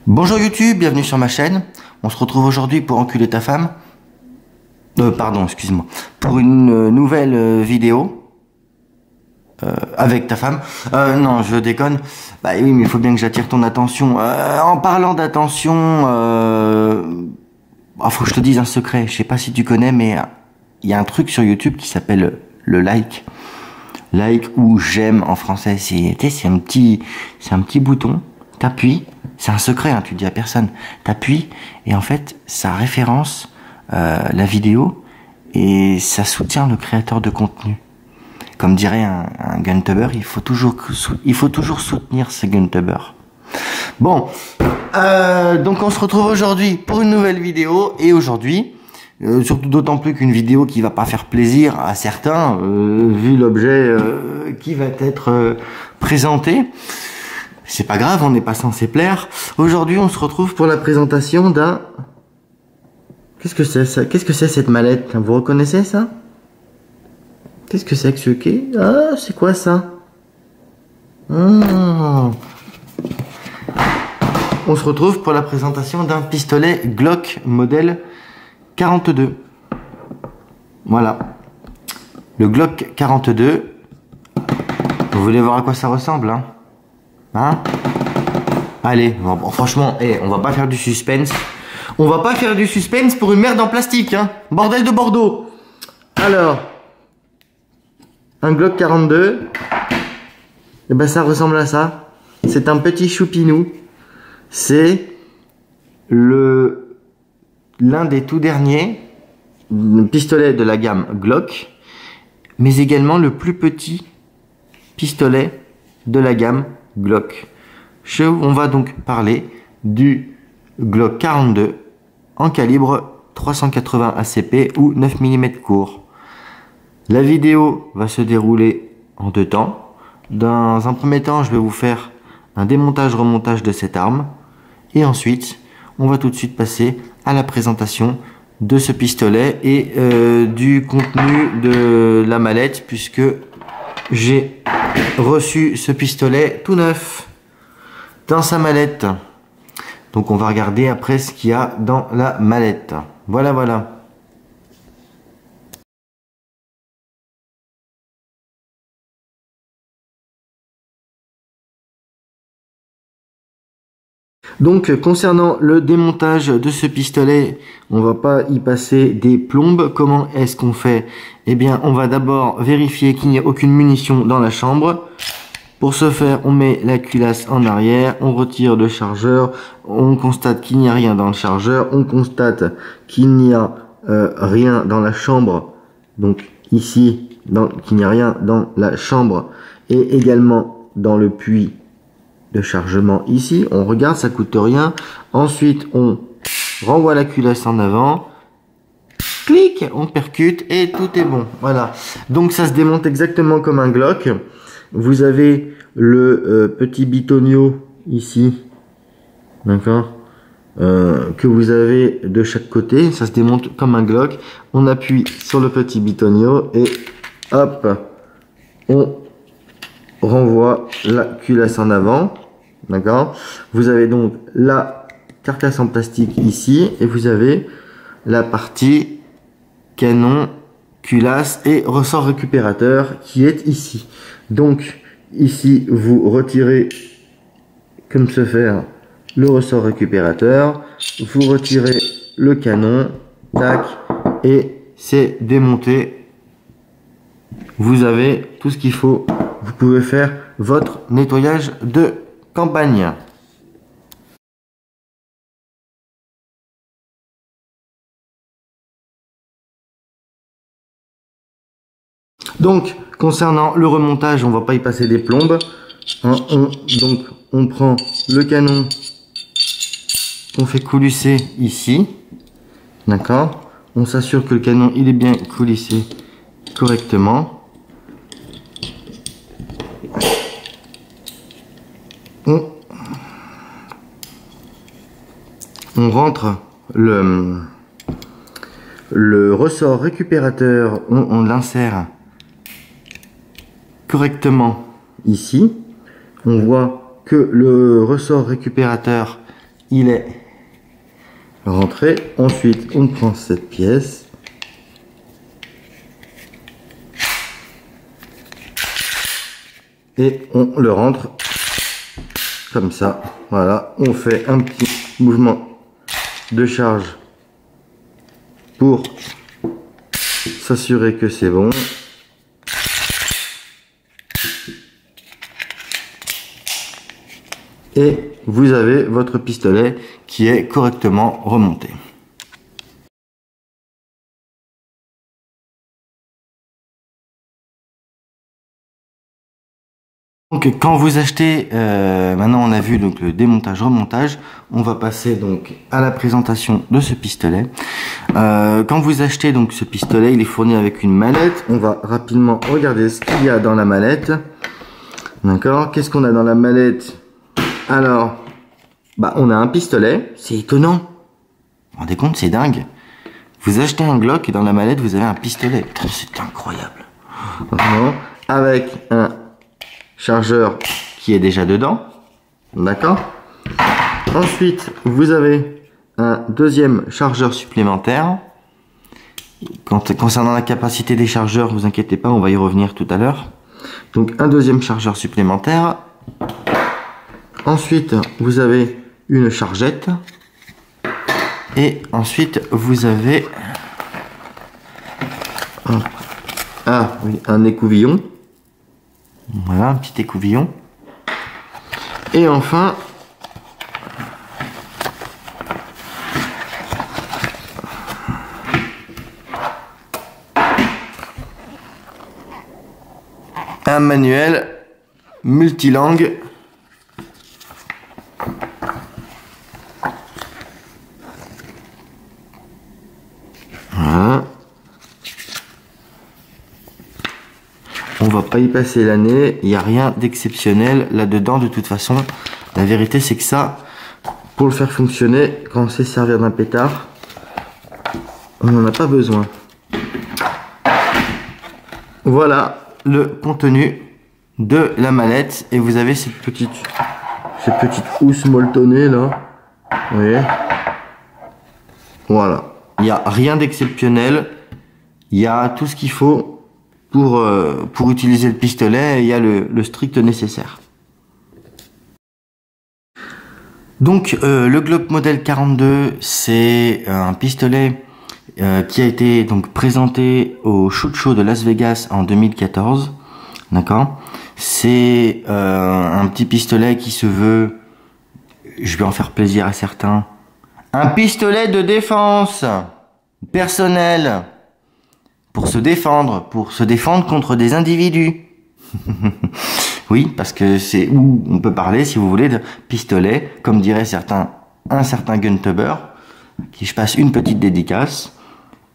Bonjour YouTube, bienvenue sur ma chaîne. On se retrouve aujourd'hui pour enculer ta femme. Pardon, excuse-moi. Pour une nouvelle vidéo. Avec ta femme. Non, je déconne. Bah oui, mais il faut bien que j'attire ton attention. En parlant d'attention, faut que je te dise un secret. Je sais pas si tu connais, mais il y a un truc sur YouTube qui s'appelle le like. Like ou j'aime en français. C'est un petit bouton. T'appuies. C'est un secret, hein, tu le dis à personne. T'appuies et en fait, ça référence la vidéo et ça soutient le créateur de contenu. Comme dirait un guntuber, il faut toujours soutenir ce guntuber. Bon, donc on se retrouve aujourd'hui pour une nouvelle vidéo et aujourd'hui, surtout d'autant plus qu'une vidéo qui va pas faire plaisir à certains, vu l'objet qui va être présenté. C'est pas grave, on n'est pas censé plaire. Aujourd'hui, on se retrouve pour la présentation d'un... Qu'est-ce que c'est ça? Qu'est-ce que c'est cette mallette? Vous reconnaissez ça? Qu'est-ce que c'est que ce quai? Ah, c'est quoi ça? On se retrouve pour la présentation d'un pistolet Glock modèle 42. Voilà. Le Glock 42. Vous voulez voir à quoi ça ressemble, hein? Allez, bon, franchement, on va pas faire du suspense. On va pas faire du suspense pour une merde en plastique, hein. Bordel de Bordeaux. Alors, un Glock 42. Et ben ça ressemble à ça. C'est un petit choupinou. C'est l'un des tout derniers pistolets de la gamme Glock, mais également le plus petit pistolet de la gamme Glock. On va donc parler du Glock 42 en calibre 380 ACP ou 9 mm court. La vidéo va se dérouler en deux temps. Dans un premier temps, je vais vous faire un démontage-remontage de cette arme. Et ensuite, on va tout de suite passer à la présentation de ce pistolet et du contenu de la mallette, puisque j'ai reçu ce pistolet tout neuf dans sa mallette. Donc on va regarder après ce qu'il y a dans la mallette. Voilà, voilà. Donc concernant le démontage de ce pistolet, on va pas y passer des plombes. Comment est-ce qu'on fait? Eh bien, on va d'abord vérifier qu'il n'y a aucune munition dans la chambre. Pour ce faire, on met la culasse en arrière, on retire le chargeur, on constate qu'il n'y a rien dans le chargeur, on constate qu'il n'y a rien dans la chambre, donc ici, qu'il n'y a rien dans la chambre et également dans le puits de chargement ici. On regarde, ça coûte rien. Ensuite, on renvoie la culasse en avant, clic, on percute et tout est bon. Voilà, donc ça se démonte exactement comme un Glock. Vous avez le petit bitonio ici, d'accord, que vous avez de chaque côté. Ça se démonte comme un Glock. On appuie sur le petit bitonio et hop, on renvoie la culasse en avant, d'accord. Vous avez donc la carcasse en plastique ici et vous avez la partie canon, culasse et ressort récupérateur qui est ici. Donc ici vous retirez comme ce faire le ressort récupérateur, vous retirez le canon, tac, et c'est démonté. Vous avez tout ce qu'il faut, vous pouvez faire votre nettoyage de campagne. Donc, concernant le remontage, on va pas y passer des plombes. Donc, on prend le canon qu'on fait coulisser ici. D'accord. On s'assure que le canon il est bien coulissé correctement. On rentre le ressort récupérateur, on l'insère correctement ici. On voit que le ressort récupérateur il est rentré. Ensuite, on prend cette pièce. Et on le rentre comme ça. Voilà, on fait un petit mouvement de charge pour s'assurer que c'est bon. Et vous avez votre pistolet qui est correctement remonté. Donc quand vous achetez, maintenant on a vu donc le démontage remontage, on va passer donc à la présentation de ce pistolet. Quand vous achetez donc ce pistolet, il est fourni avec une mallette. On va rapidement regarder ce qu'il y a dans la mallette. D'accord, qu'est-ce qu'on a dans la mallette? Alors, bah on a un pistolet, c'est étonnant. Vous vous rendez compte, c'est dingue. Vous achetez un Glock et dans la mallette vous avez un pistolet. C'est incroyable. Vraiment, avec un chargeur qui est déjà dedans, d'accord. Ensuite, vous avez un deuxième chargeur supplémentaire. Concernant la capacité des chargeurs, vous inquiétez pas, on va y revenir tout à l'heure. Donc un deuxième chargeur supplémentaire. Ensuite, vous avez une chargette. Et ensuite, vous avez un écouvillon. Voilà, un petit écouvillon. Et enfin, un manuel multilangue. Voilà. On va pas y passer l'année, il n'y a rien d'exceptionnel là-dedans de toute façon. La vérité c'est que ça, pour le faire fonctionner, quand on sait servir d'un pétard, on n'en a pas besoin. Voilà le contenu de la mallette et vous avez cette petite housse molletonnée là. Vous voyez? Voilà. Il n'y a rien d'exceptionnel. Il y a tout ce qu'il faut pour utiliser le pistolet, il y a le strict nécessaire. Donc le Glock Model 42, c'est un pistolet qui a été donc présenté au Shoot Show de Las Vegas en 2014. D'accord. C'est un petit pistolet qui se veut, je vais en faire plaisir à certains, un pistolet de défense personnelle. Pour se défendre contre des individus. Oui, parce que c'est où on peut parler, si vous voulez, de pistolet, comme dirait un certain Guntuber, qui je passe une petite dédicace,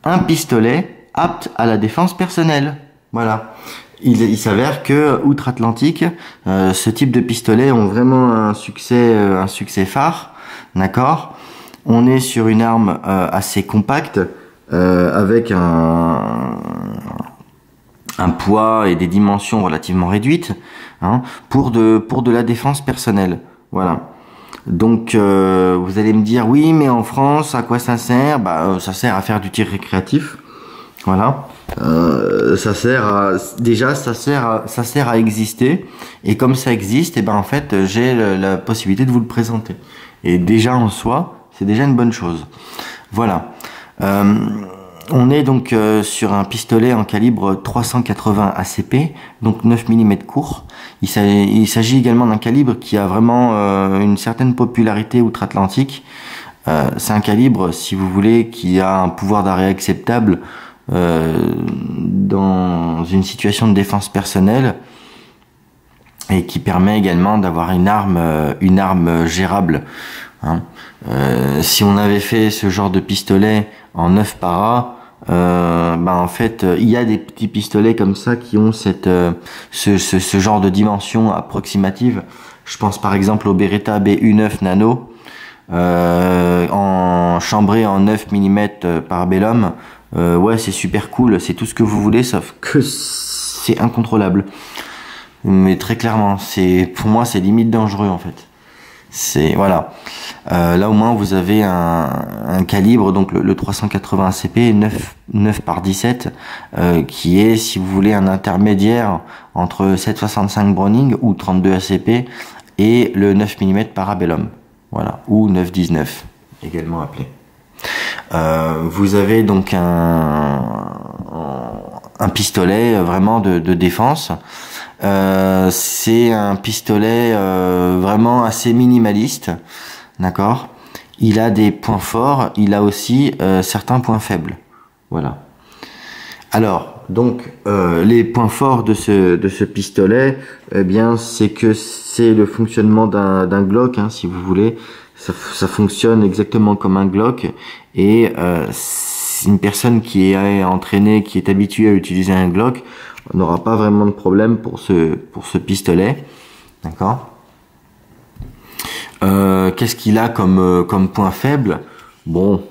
un pistolet apte à la défense personnelle. Voilà. Il s'avère que outre-Atlantique, ce type de pistolets ont vraiment un succès phare, d'accord. On est sur une arme assez compacte. Avec un poids et des dimensions relativement réduites, hein, pour de la défense personnelle. Voilà. Donc vous allez me dire oui, mais en France, à quoi ça sert? Bah ça sert à faire du tir récréatif. Voilà. Ça sert à exister. Et comme ça existe, et ben en fait j'ai la possibilité de vous le présenter. Et déjà en soi, c'est déjà une bonne chose. Voilà. On est donc sur un pistolet en calibre 380 ACP, donc 9 mm court. Il s'agit également d'un calibre qui a vraiment une certaine popularité outre-Atlantique. C'est un calibre, si vous voulez, qui a un pouvoir d'arrêt acceptable dans une situation de défense personnelle et qui permet également d'avoir une arme gérable. Hein. Si on avait fait ce genre de pistolet en 9 para, en fait il y a des petits pistolets comme ça qui ont ce genre de dimension approximative. Je pense par exemple au Beretta BU9 Nano, chambré en 9 mm Parabellum. Ouais, c'est super cool, c'est tout ce que vous voulez, sauf que c'est incontrôlable. Mais très clairement, pour moi c'est limite dangereux en fait. Voilà. Là au moins vous avez un calibre, donc le 380 ACP 9 par 17, qui est, si vous voulez, un intermédiaire entre 7,65 Browning ou 32 ACP et le 9 mm Parabellum, voilà, ou 9,19 également appelé. Vous avez donc un pistolet vraiment de défense. C'est un pistolet vraiment assez minimaliste, d'accord. Il a des points forts, il a aussi certains points faibles, voilà. Alors donc les points forts de ce pistolet, eh bien c'est que c'est le fonctionnement d'un Glock, hein, si vous voulez. Ça fonctionne exactement comme un Glock, et une personne qui est entraînée, qui est habituée à utiliser un Glock, n'aura pas vraiment de problème pour ce pistolet, d'accord. Qu'est-ce qu'il a comme point faible? Bon,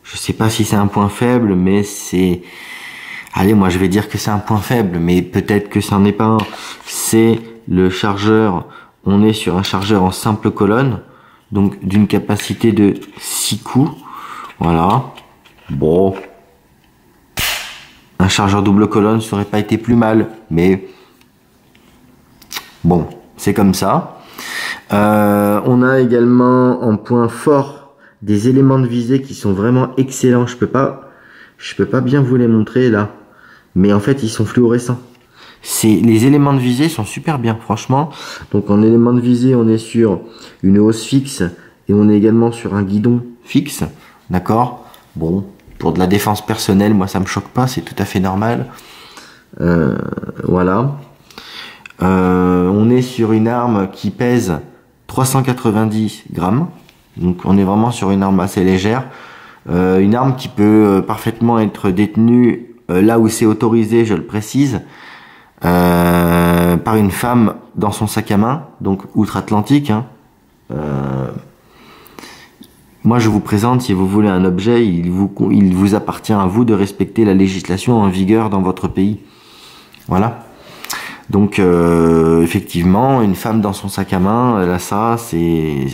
je sais pas si c'est un point faible, mais c'est... Allez, moi je vais dire que c'est un point faible, mais peut-être que ça n'en est pas un. C'est le chargeur. On est sur un chargeur en simple colonne, donc d'une capacité de 6 coups. Voilà. Bon. Un chargeur double colonne, ça aurait pas été plus mal, mais bon, c'est comme ça. On a également en point fort des éléments de visée qui sont vraiment excellents. Je peux pas bien vous les montrer là, mais en fait ils sont fluorescents. Les éléments de visée sont super bien, franchement. Donc en élément de visée, on est sur une hausse fixe et on est également sur un guidon fixe, d'accord. Bon, pour de la défense personnelle, moi ça me choque pas, c'est tout à fait normal. Voilà. On est sur une arme qui pèse 390 grammes, donc on est vraiment sur une arme assez légère. Une arme qui peut parfaitement être détenue là où c'est autorisé, je le précise, par une femme dans son sac à main, donc outre-Atlantique, hein. Moi je vous présente, si vous voulez un objet, il vous appartient à vous de respecter la législation en vigueur dans votre pays. Voilà. Donc effectivement, une femme dans son sac à main, là ça,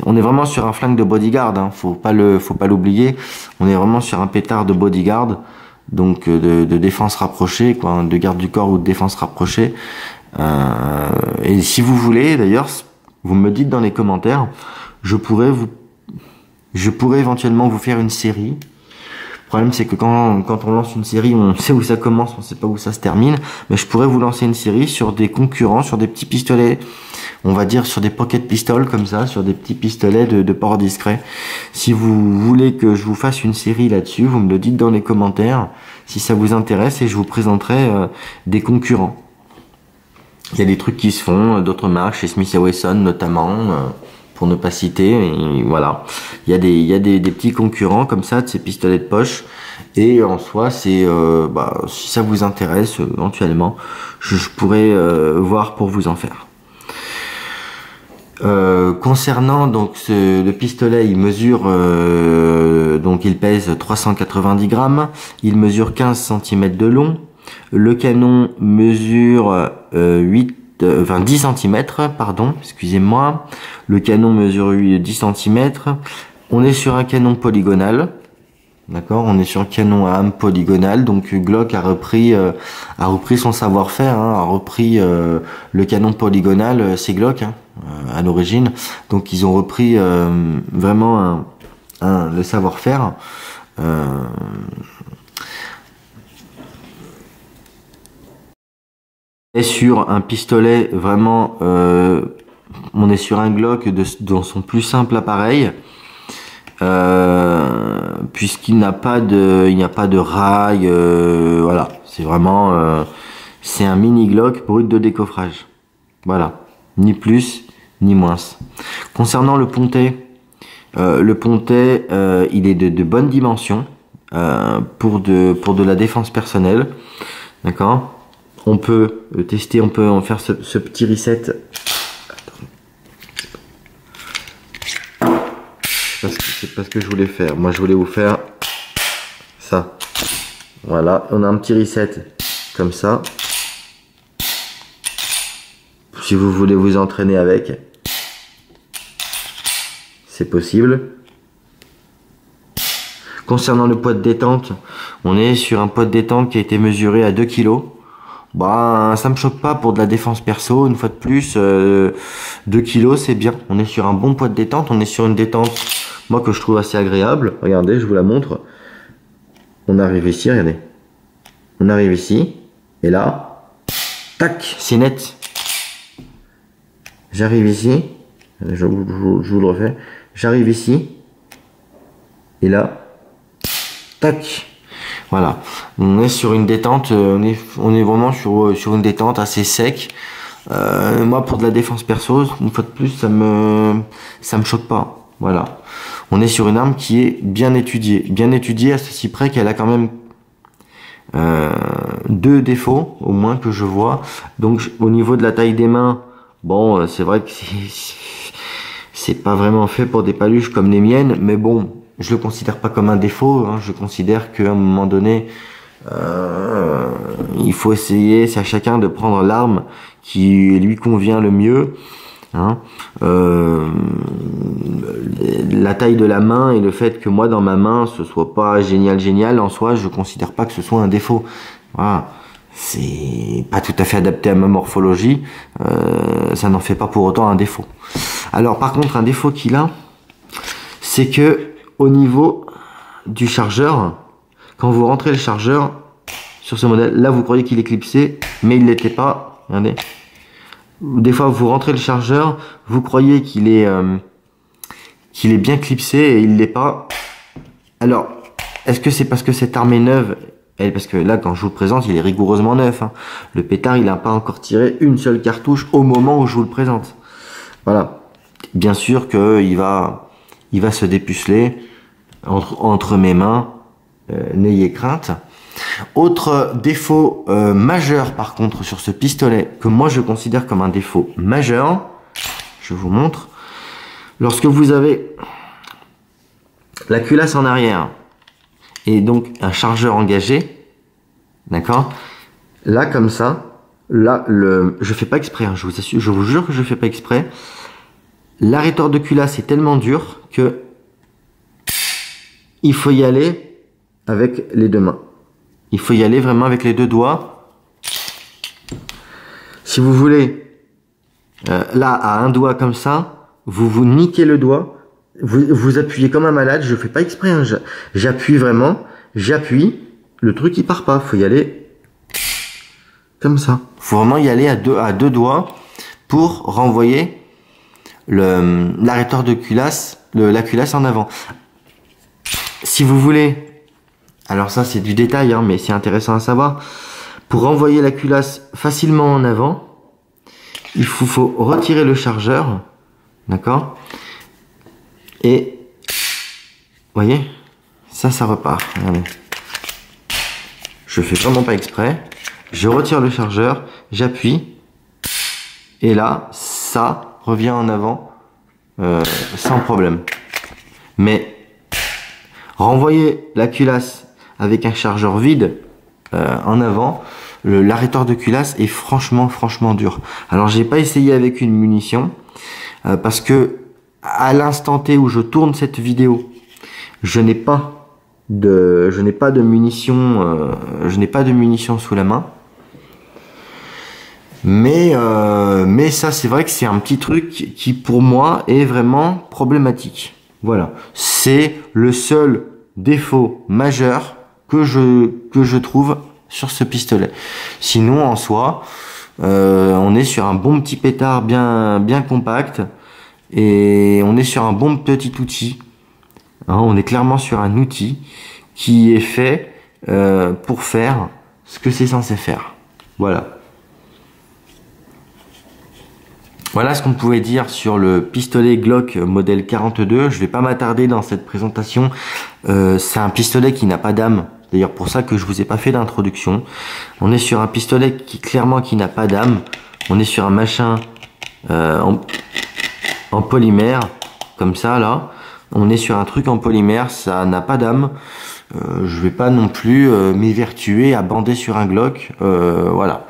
on est vraiment sur un flingue de bodyguard, hein, faut pas l'oublier. On est vraiment sur un pétard de bodyguard, donc de défense rapprochée, quoi, hein, de garde du corps ou de défense rapprochée. Et si vous voulez, d'ailleurs, vous me dites dans les commentaires, je pourrais éventuellement vous faire une série. Le problème, c'est que quand on lance une série, on sait où ça commence, on sait pas où ça se termine. Mais je pourrais vous lancer une série sur des concurrents, sur des petits pistolets, on va dire sur des pocket pistoles comme ça, sur des petits pistolets de port discret. Si vous voulez que je vous fasse une série là-dessus, vous me le dites dans les commentaires, si ça vous intéresse, et je vous présenterai des concurrents. Il y a des trucs qui se font, d'autres marques, chez Smith & Wesson notamment, pour ne pas citer, et voilà. Il y a des petits concurrents comme ça de ces pistolets de poche, et en soi c'est si ça vous intéresse éventuellement, je pourrais voir pour vous en faire. Concernant donc le pistolet, il mesure donc il pèse 390 grammes, il mesure 15 cm de long, le canon mesure 10 cm, pardon, excusez-moi. Le canon mesure 10 cm. On est sur un canon polygonal. D'accord, on est sur un canon à âme polygonale. Donc Glock a repris son savoir-faire, hein, a repris le canon polygonal, c'est Glock, hein, à l'origine. Donc ils ont repris vraiment le savoir-faire. Et sur un pistolet vraiment, on est sur un Glock dans son plus simple appareil, puisqu'il n'y a pas de rail, voilà, c'est vraiment, c'est un mini Glock brut de décoffrage, voilà, ni plus ni moins. Concernant le pontet, il est de bonne dimension pour de la défense personnelle, d'accord. On peut tester, on peut en faire ce petit reset. C'est pas ce que je voulais faire. Moi, je voulais vous faire ça. Voilà, on a un petit reset comme ça. Si vous voulez vous entraîner avec, c'est possible. Concernant le poids de détente, on est sur un poids de détente qui a été mesuré à 2 kg. Bah, ça me choque pas pour de la défense perso, une fois de plus, 2 kg c'est bien. On est sur un bon poids de détente, on est sur une détente, moi, que je trouve assez agréable. Regardez, je vous la montre. On arrive ici, regardez. On arrive ici, et là, tac, c'est net. J'arrive ici, je vous le refais. J'arrive ici, et là, tac. Voilà, on est sur une détente, on est vraiment sur une détente assez sec. Moi, pour de la défense perso, une fois de plus, ça me choque pas. Voilà, on est sur une arme qui est bien étudiée à ceci près qu'elle a quand même 2 défauts au moins que je vois. Donc, au niveau de la taille des mains, bon, c'est vrai que c'est pas vraiment fait pour des paluches comme les miennes, mais bon. Je le considère pas comme un défaut, hein. Je considère qu'à un moment donné, il faut essayer, c'est à chacun de prendre l'arme qui lui convient le mieux. Hein. La taille de la main et le fait que moi dans ma main ce soit pas génial en soi, je considère pas que ce soit un défaut. Voilà. C'est pas tout à fait adapté à ma morphologie, ça n'en fait pas pour autant un défaut. Alors par contre, un défaut qu'il a, c'est que au niveau du chargeur, quand vous rentrez le chargeur sur ce modèle, là vous croyez qu'il est clipsé, mais il l'était pas. Regardez. Des fois vous rentrez le chargeur, vous croyez qu'il est bien clipsé et il l'est pas. Alors, est-ce que c'est parce que cette arme est neuve? Parce que là, quand je vous le présente, il est rigoureusement neuf. Hein. Le pétard, il n'a pas encore tiré une seule cartouche au moment où je vous le présente. Voilà. Bien sûr qu'il va se dépuceler entre mes mains, n'ayez crainte. Autre défaut majeur par contre sur ce pistolet, que moi je considère comme un défaut majeur, je vous montre. Lorsque vous avez la culasse en arrière et donc un chargeur engagé, d'accord, là comme ça, là je fais pas exprès, hein, je vous assure, je vous jure que je fais pas exprès. L'arrêteur de culasse est tellement dur que il faut y aller avec les 2 mains. Il faut y aller vraiment avec les 2 doigts. Si vous voulez, là, à un doigt comme ça, vous niquez le doigt, vous appuyez comme un malade, je fais pas exprès, hein, j'appuie vraiment, le truc il part pas, faut y aller comme ça. Faut vraiment y aller à deux doigts pour renvoyer l'arrêteur de culasse, la culasse en avant. Si vous voulez, alors ça c'est du détail, hein, mais c'est intéressant à savoir, pour renvoyer la culasse facilement en avant, il faut retirer le chargeur, d'accord, et vous voyez, ça repart. Regardez. Je fais vraiment pas exprès, je retire le chargeur, j'appuie, et là, ça revient en avant sans problème. Mais renvoyer la culasse avec un chargeur vide en avant, l'arrêteur de culasse est franchement dur. Alors j'ai pas essayé avec une munition parce que à l'instant T où je tourne cette vidéo, je n'ai pas de munitions, sous la main. Mais ça c'est vrai que c'est un petit truc qui pour moi est vraiment problématique. Voilà, c'est le seul défaut majeur que je trouve sur ce pistolet. Sinon en soi, on est sur un bon petit pétard bien compact et on est sur un bon petit outil. Hein, on est clairement sur un outil qui est fait pour faire ce que c'est censé faire. Voilà. Voilà ce qu'on pouvait dire sur le pistolet Glock modèle 42. Je vais pas m'attarder dans cette présentation. C'est un pistolet qui n'a pas d'âme. D'ailleurs pour ça que je vous ai pas fait d'introduction. On est sur un pistolet qui n'a pas d'âme. On est sur un machin en polymère comme ça là. On est sur un truc en polymère, ça n'a pas d'âme. Je vais pas non plus m'évertuer à bander sur un Glock. Voilà.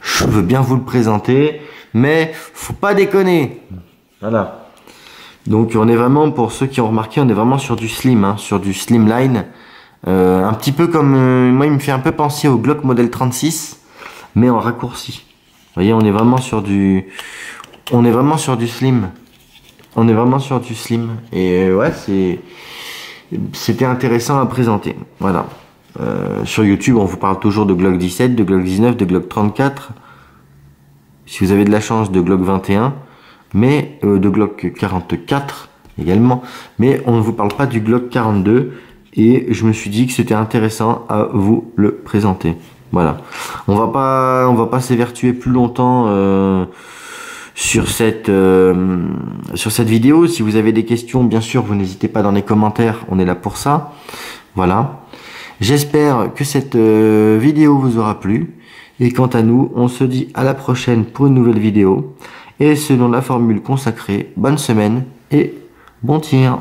Je veux bien vous le présenter. Mais faut pas déconner. Voilà. Donc on est vraiment, pour ceux qui ont remarqué, on est vraiment sur du slim, hein, sur du slimline. Un petit peu comme, moi il me fait un peu penser au Glock Model 36, mais en raccourci. Vous voyez, on est vraiment sur du slim. On est vraiment sur du slim. Et ouais, c'était intéressant à présenter. Voilà. Sur YouTube, on vous parle toujours de Glock 17, de Glock 19, de Glock 34. Si vous avez de la chance, de Glock 21, mais de Glock 44 également. Mais on ne vous parle pas du Glock 42. Et je me suis dit que c'était intéressant à vous le présenter. Voilà. On va pas s'évertuer plus longtemps sur cette vidéo. Si vous avez des questions, bien sûr, vous n'hésitez pas dans les commentaires. On est là pour ça. Voilà. J'espère que cette vidéo vous aura plu. Et quant à nous, on se dit à la prochaine pour une nouvelle vidéo. Et selon la formule consacrée, bonne semaine et bon tir.